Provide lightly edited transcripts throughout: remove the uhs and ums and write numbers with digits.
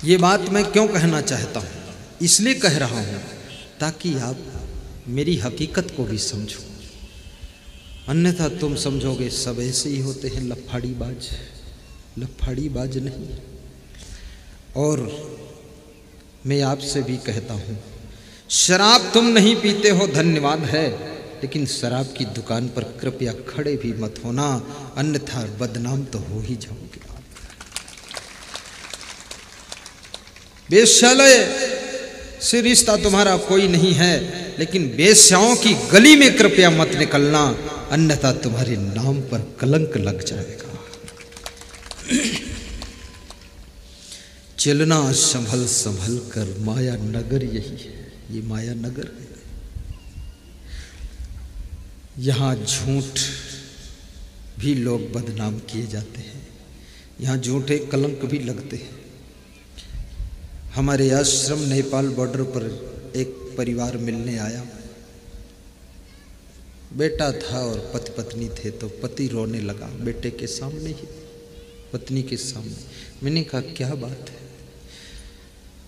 ये बात मैं क्यों कहना चाहता हूँ, इसलिए कह रहा हूँ ताकि आप मेरी हकीकत को भी समझो, अन्यथा तुम समझोगे सब ऐसे ही होते हैं, लफाड़ीबाज। लफाड़ीबाज नहीं। और मैं आपसे भी कहता हूँ, शराब तुम नहीं पीते हो धन्यवाद है, लेकिन शराब की दुकान पर कृपया खड़े भी मत होना, अन्यथा बदनाम तो हो ही जाओगे। वेश्यालय से रिश्ता तुम्हारा कोई नहीं है, लेकिन वेश्याओं की गली में कृपया मत निकलना, अन्यथा तुम्हारे नाम पर कलंक लग जाएगा। चलना संभल संभल कर, माया नगर यही है, ये माया नगर है। यहाँ झूठ भी लोग बदनाम किए जाते हैं, यहाँ झूठे कलंक भी लगते हैं। हमारे आश्रम नेपाल बॉर्डर पर एक परिवार मिलने आया, बेटा था और पति पत्नी थे, तो पति रोने लगा बेटे के सामने ही, पत्नी के सामने। मैंने कहा क्या बात है?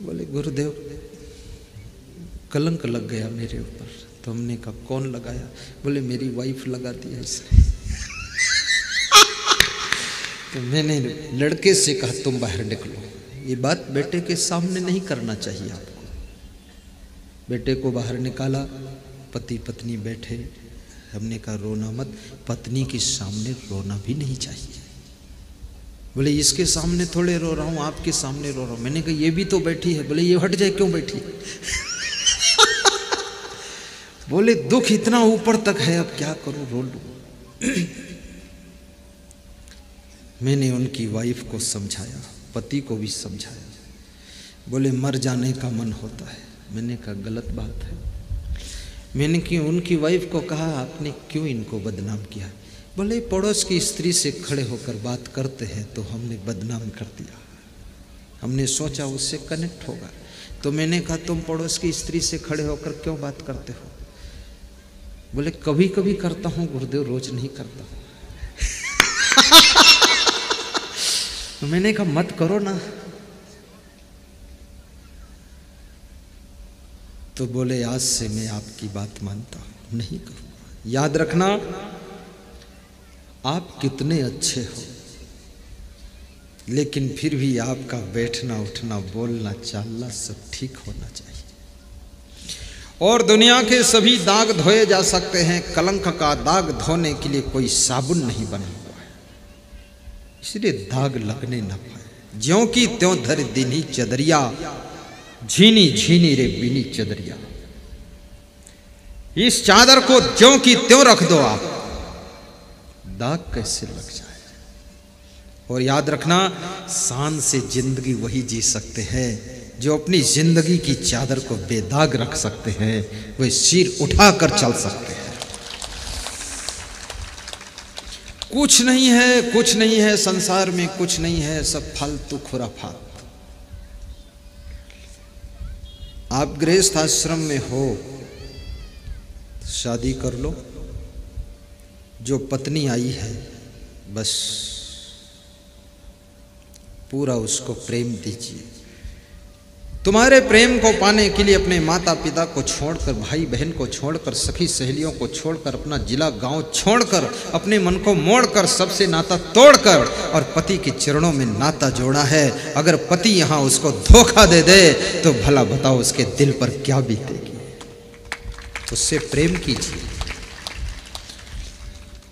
बोले गुरुदेव कलंक लग गया मेरे ऊपर। तो हमने कहा कौन लगाया? बोले मेरी वाइफ लगा दिया इसने। तो मैंने लड़के से कहा तुम बाहर निकलो। ये बात बेटे के सामने नहीं करना चाहिए आपको। बेटे को बाहर निकाला, पति पत्नी बैठे। हमने कहा रोना मत, पत्नी के सामने रोना भी नहीं चाहिए। बोले इसके सामने थोड़े रो रहा हूँ, आपके सामने रो रहा हूँ। मैंने कहा ये भी तो बैठी है। बोले ये हट जाए, क्यों बैठी? बोले दुख इतना ऊपर तक है, अब क्या करूं, रो लूं। मैंने उनकी वाइफ को समझाया, पति को भी समझाया। बोले मर जाने का मन होता है। मैंने कहा गलत बात है। मैंने कि उनकी वाइफ को कहा आपने क्यों इनको बदनाम किया? बोले पड़ोस की स्त्री से खड़े होकर बात करते हैं तो हमने बदनाम कर दिया, हमने सोचा उससे कनेक्ट होगा। तो मैंने कहा तुम पड़ोस की स्त्री से खड़े होकर क्यों बात करते हो? बोले कभी कभी करता हूँ गुरुदेव, रोज नहीं करता हूँ। तो मैंने कहा मत करो ना। तो बोले आज से मैं आपकी बात मानता हूं, नहीं करूंगा। याद रखना आप कितने अच्छे हो, लेकिन फिर भी आपका बैठना उठना बोलना चालना सब ठीक होना चाहिए। और दुनिया के सभी दाग धोए जा सकते हैं, कलंक का दाग धोने के लिए कोई साबुन नहीं बना हुआ है, इसलिए दाग लगने न पाए। ज्यों की त्यों धर दीनी चदरिया, झीनी झीनी रे बीनी चदरिया। इस चादर को ज्यों की त्यों रख दो आप, दाग कैसे लग जाए। और याद रखना शान से जिंदगी वही जी सकते हैं जो अपनी जिंदगी की चादर को बेदाग रख सकते हैं, वे सिर उठाकर चल सकते हैं। कुछ नहीं है, कुछ नहीं है संसार में, कुछ नहीं है, सब फालतू खुराफात। आप गृहस्थ आश्रम में हो, शादी कर लो। जो पत्नी आई है बस पूरा उसको प्रेम दीजिए। तुम्हारे प्रेम को पाने के लिए अपने माता पिता को छोड़कर, भाई बहन को छोड़कर, सखी सहेलियों को छोड़कर, अपना जिला गांव छोड़कर, अपने मन को मोड़कर, सबसे नाता तोड़कर और पति के चरणों में नाता जोड़ा है। अगर पति यहाँ उसको धोखा दे दे तो भला बताओ उसके दिल पर क्या बीतेगी। उससे प्रेम कीजिए।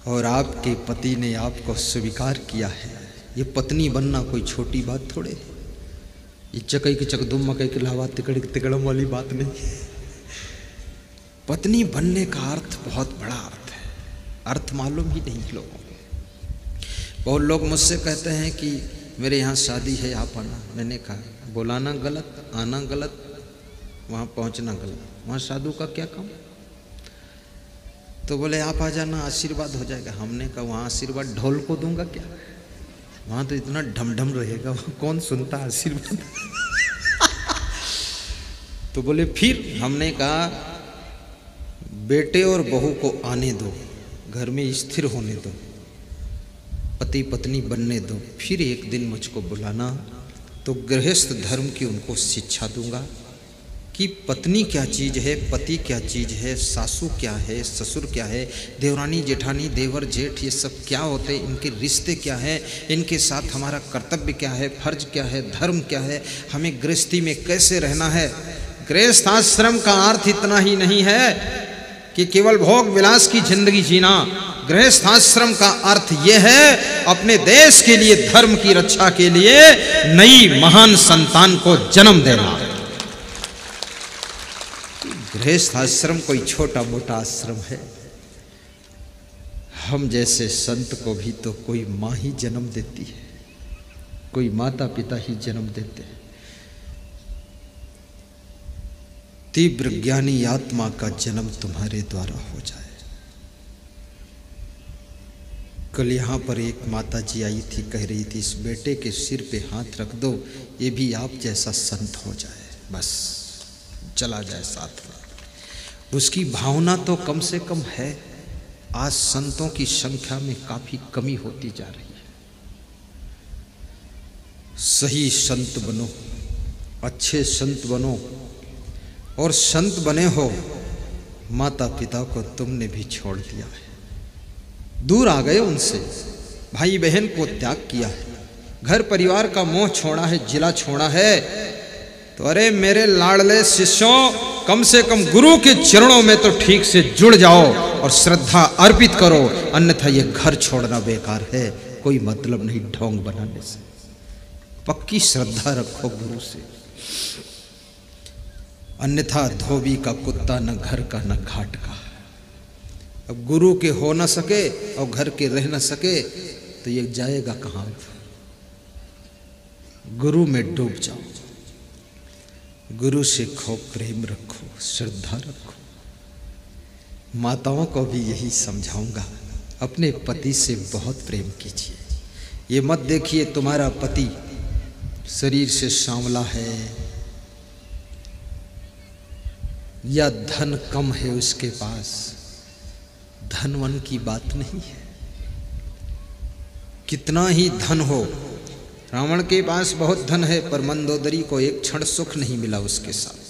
और आपके पति ने आपको स्वीकार किया है। ये पत्नी बनना कोई छोटी बात थोड़े है। ये चकई की चकदुम मकई के लावा तिकड़ तिकड़म वाली बात नहीं। पत्नी बनने का अर्थ बहुत बड़ा अर्थ है, अर्थ मालूम ही नहीं लोगों को। बहुत लोग मुझसे कहते हैं कि मेरे यहाँ शादी है, आप आना। मैंने कहा बुलाना गलत, आना गलत, वहाँ पहुँचना गलत, वहाँ साधु का क्या काम। तो बोले आप आ जाना, आशीर्वाद हो जाएगा। हमने कहा वहाँ आशीर्वाद ढोल को दूंगा क्या? वहाँ तो इतना ढमढम रहेगा, वहाँ कौन सुनता आशीर्वाद। तो बोले फिर? हमने कहा बेटे और बहू को आने दो, घर में स्थिर होने दो, पति पत्नी बनने दो, फिर एक दिन मुझको बुलाना, तो गृहस्थ धर्म की उनको शिक्षा दूंगा कि पत्नी क्या चीज़ है, पति क्या चीज़ है, सासू क्या है, ससुर क्या है, देवरानी जेठानी देवर जेठ ये सब क्या होते हैं, इनके रिश्ते क्या हैं, इनके साथ हमारा कर्तव्य क्या है, फर्ज क्या है, धर्म क्या है, हमें गृहस्थी में कैसे रहना है। गृहस्थ आश्रम का अर्थ इतना ही नहीं है कि केवल भोग विलास की जिंदगी जीना। गृहस्थ आश्रम का अर्थ यह है अपने देश के लिए, धर्म की रक्षा के लिए नई महान संतान को जन्म देना। गृहस्थ आश्रम कोई छोटा मोटा आश्रम है। हम जैसे संत को भी तो कोई माँ ही जन्म देती है, कोई माता पिता ही जन्म देते हैं। तीव्र ज्ञानी आत्मा का जन्म तुम्हारे द्वारा हो जाए। कल यहाँ पर एक माता जी आई थी, कह रही थी इस बेटे के सिर पे हाथ रख दो, ये भी आप जैसा संत हो जाए, बस चला जाए साथ में। उसकी भावना तो कम से कम है। आज संतों की संख्या में काफी कमी होती जा रही है। सही संत बनो, अच्छे संत बनो, और संत बने हो माता पिता को तुमने भी छोड़ दिया है, दूर आ गए उनसे, भाई बहन को त्याग किया है, घर परिवार का मोह छोड़ा है, जिला छोड़ा है। तो अरे मेरे लाडले शिष्यों, कम से कम गुरु के चरणों में तो ठीक से जुड़ जाओ और श्रद्धा अर्पित करो, अन्यथा ये घर छोड़ना बेकार है, कोई मतलब नहीं ढोंग बनाने से। पक्की श्रद्धा रखो गुरु से, अन्यथा धोबी का कुत्ता न घर का न घाट का। अब गुरु के हो न सके और घर के रह न सके तो ये जाएगा कहाँ। गुरु में डूब जाओ, गुरु से खूब प्रेम रखो, श्रद्धा रखो। माताओं को भी यही समझाऊंगा, अपने पति से बहुत प्रेम कीजिए। ये मत देखिए तुम्हारा पति शरीर से सांवला है या धन कम है उसके पास, धनवन की बात नहीं है। कितना ही धन हो, रावण के पास बहुत धन है पर मंदोदरी को एक क्षण सुख नहीं मिला उसके साथ।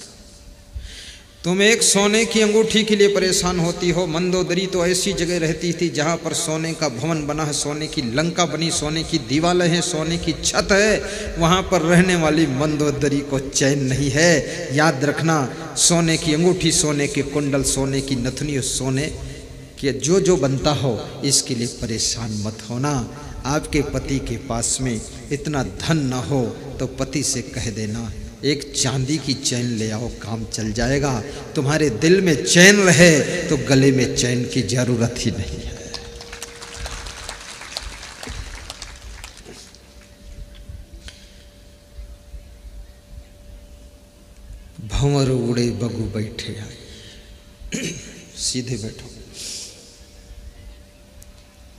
तुम एक सोने की अंगूठी के लिए परेशान होती हो, मंदोदरी तो ऐसी जगह रहती थी जहाँ पर सोने का भवन बना है, सोने की लंका बनी, सोने की दीवारें हैं, सोने की छत है, वहाँ पर रहने वाली मंदोदरी को चैन नहीं है। याद रखना, सोने की अंगूठी, सोने के कुंडल, सोने की नथनी और सोने के जो बनता हो, इसके लिए परेशान मत होना। आपके पति के पास में इतना धन ना हो तो पति से कह देना एक चांदी की चैन ले आओ, काम चल जाएगा। तुम्हारे दिल में चैन रहे तो गले में चैन की जरूरत ही नहीं है। भंवर उड़े बगु बैठे आई। सीधे बैठो।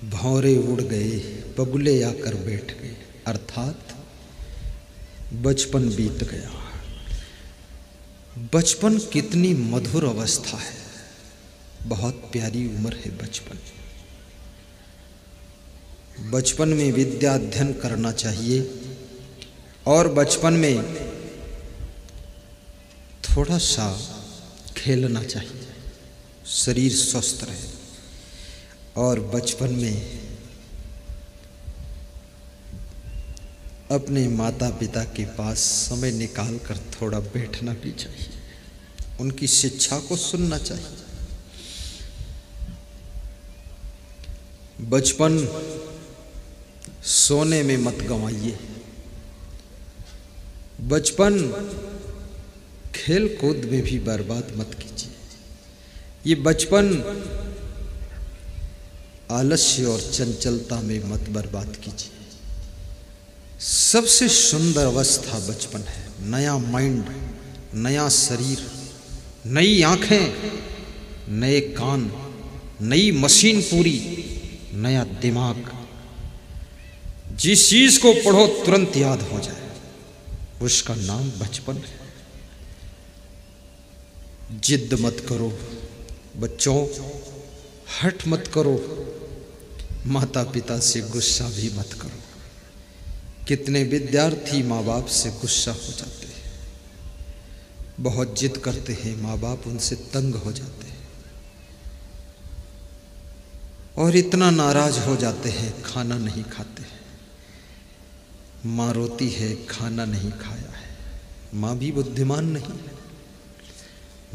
भौरे उड़ गए, बगुले आकर बैठ गए, अर्थात बचपन बीत गया। बचपन कितनी मधुर अवस्था है, बहुत प्यारी उम्र है बचपन। बचपन में विद्या अध्ययन करना चाहिए और बचपन में थोड़ा सा खेलना चाहिए, शरीर स्वस्थ रहे। और बचपन में अपने माता पिता के पास समय निकाल कर थोड़ा बैठना भी चाहिए, उनकी शिक्षा को सुनना चाहिए। बचपन सोने में मत गंवाइए। बचपन खेल कूद में भी बर्बाद मत कीजिए। ये बचपन आलस्य और चंचलता में मत बर्बाद कीजिए। सबसे सुंदर अवस्था बचपन है। नया माइंड, नया शरीर, नई आंखें, नए कान, नई मशीन पूरी, नया दिमाग। जिस चीज को पढ़ो तुरंत याद हो जाए, उसका नाम बचपन है। जिद मत करो बच्चों, हट मत करो, माता पिता से गुस्सा भी मत करो। कितने विद्यार्थी माँ बाप से गुस्सा हो जाते हैं, बहुत जिद करते हैं, माँ बाप उनसे तंग हो जाते हैं और इतना नाराज हो जाते हैं, खाना नहीं खाते। माँ रोती है, खाना नहीं खाया है। माँ भी बुद्धिमान नहीं है।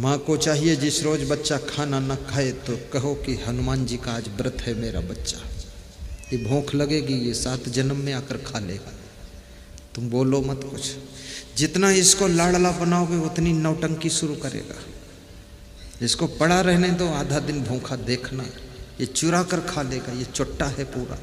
माँ को चाहिए जिस रोज बच्चा खाना न खाए तो कहो कि हनुमान जी का आज व्रत है मेरा बच्चा, ये भूख लगेगी, ये 7 जन्म में आकर खा लेगा, तुम बोलो मत कुछ। जितना इसको लाडला बनाओगे उतनी नौटंकी शुरू करेगा। इसको पड़ा रहने दो, आधा दिन भूखा देखना, ये चुरा कर खा लेगा, ये चुट्टा है पूरा।